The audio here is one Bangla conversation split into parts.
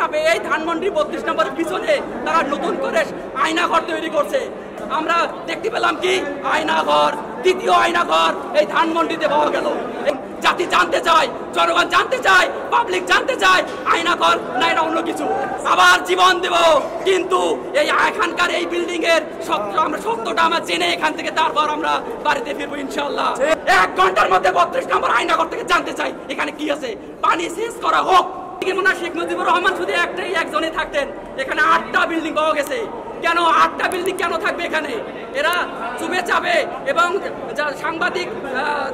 চাপে এই ধানমন্ডি 32 নম্বরের পিছনে তারা নতুন করে আয়নাঘর তৈরি করছে। আমরা দেখতে পেলাম কি আয়নাঘর, দ্বিতীয় আয়নাঘর এই ধানমন্ডিতে পাওয়া গেল। জাতি জানতে চায়, জনগণ জানতে চায়, পাবলিক জানতে চায় আয়নাঘর না এটা অন্য কিছু। আবার জীবন দেব, কিন্তু এই এখানকার এই বিল্ডিং এর আমরা সত্যটা আমরা জেনে এখান থেকে তারপর আমরা বাড়িতে ফিরবো ইনশাল্লাহ। 1 ঘন্টার মধ্যে 32 নম্বর আয়নাঘর থেকে জানতে চাই এখানে কি আছে, পানি শেষ করা হোক। শেখ মুজিবুর রহমান শুধু একজনই থাকতেন, এখানে 8টা বিল্ডিং পাওয়া গেছে। কেন 8টা বিল্ডিং কেন থাকবে এখানে? এরা চুপে চাপে এবং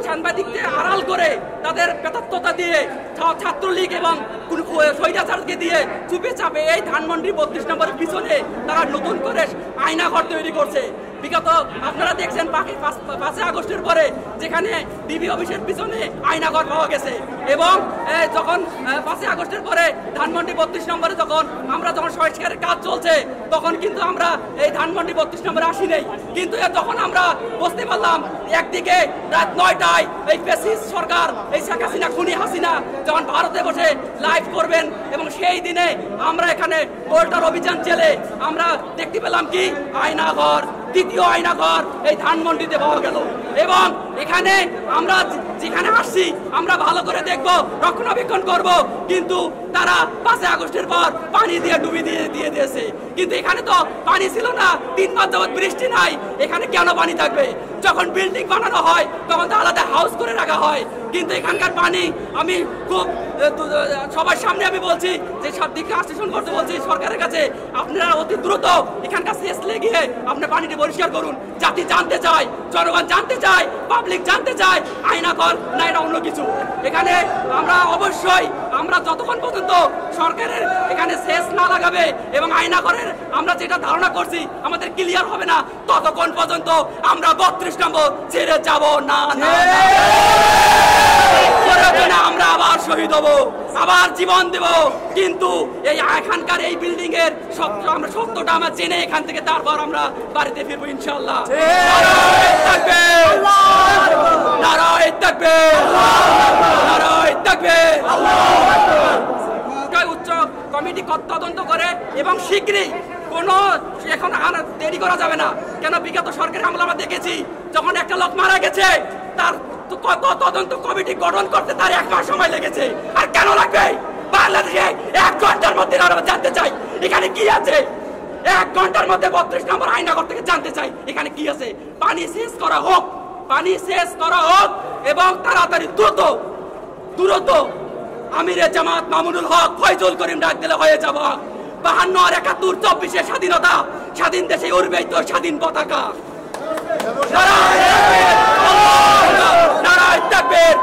সাংবাদিককে আড়াল করে তাদের প্রেতাত্মতা দিয়ে ছাত্রলীগ এবং স্বৈরাচারকে দিয়ে চুপে চাপে এই ধানমন্ডি 32 নম্বরের পিছনে তারা নতুন করে আয়নাঘর তৈরি করছে। বিগত আপনারা দেখছেন 5 আগস্টের পরে যেখানে ডিবি অফিসের পিছনে আয়নাঘর পাওয়া গেছে এবং যখন 5 আগস্টের পরে ধানমন্ডি 32 নম্বরে যখন সংস্কারের কাজ চলছে তখন কিন্তু আমরা এই ধানমন্ডি 32 নম্বরে আসি নাই। কিন্তু তখন আমরা বুঝতে পারলাম একদিকে রাত 9টায় এই ফ্যাসিস্ট সরকার, এই শেখ হাসিনা খুনি হাসিনা যখন ভারতে বসে লাইভ করবেন এবং সেই দিনে আমরা এখানে বোল্টার অভিযান চলে আমরা দেখতে পেলাম কি আয়নাঘর, দ্বিতীয় আয়নাঘর এই ধানমন্ডিতে পাওয়া গেল। এবং এখানে আমরা যেখানে আসছি আমরা ভালো করে দেখব, রক্ষণাবেক্ষণ করব, কিন্তু তারা 5 আগস্টের পর পানি দিয়ে ডুবি দিয়ে দিয়েছে। কিন্তু এখানে তো পানি ছিল না, 3 মাস যাবত বৃষ্টি নাই, এখানে কেন পানি থাকবে? যখন বিল্ডিং বানানো হয় তখন তো আলাদা হাউস করে রাখা হয়। কিন্তু এখানকার পানি আমি খুব সবার সামনে আমি বলছি যে সব দিকে আশ্বাসন করতে বলছি সরকারের কাছে, আপনারা অতি দ্রুত এখানকার শেষ লেগিয়ে আপনি পানিটি পরিষ্কার করুন। জাতি জানতে চায়, জনগণ জানতে চায়, পাবলিক জানতে চায় আয়নাঘর না এটা অন্য কিছু। এখানে আমরা অবশ্যই আমরা যতক্ষণ পর্যন্ত সরকারের এখানে শেষ না লাগাবে এবং আয়নাঘরের আমরা যেটা ধারণা করছি আমাদের ক্লিয়ার হবে না, ততক্ষণ পর্যন্ত আমরা 32 নম্বর ছেড়ে যাব না। আমরা আবার শহীদ হব, আবার জীবন দেব, কিন্তু এই এখানকার এই বিল্ডিং এর আমরা সত্যটা আমরা জেনে এখান থেকে তারপর আমরা বাড়িতে ফিরবো ইনশাল্লাহ। উচ্চ কমিটি তদন্ত করে এবং শীঘ্রই কোনো এখন দেরি করা যাবে না। কেন বিগত সরকারের আমলে আমরা দেখেছি যখন একটা লোক মারা গেছে তার তদন্ত কমিটি গঠন করতে তার 1 মাস সময় লেগেছে। আর কেন লাগবে? বাংলাদেশে 1 ঘন্টার মধ্যে আমরা জানতে চাই এখানে কি আছে। 1 ঘন্টার মধ্যে 32 নম্বর আয়নাঘর থেকে জানতে চাই এখানে কি আছে, পানি শেষ করা হোক, পানি শেষ করা হোক এবং তাড়াতাড়ি দ্রুত আমিরে জামাত মামুনুল হক ফয়জুল করিম ডাক দিলে হয়ে যাব। 52 আর 71 24 স্বাধীনতা, স্বাধীন দেশে উড়বেই তো স্বাধীন পতাকা। নারায়ে তাকবীর, নারায়ে তাকবীর।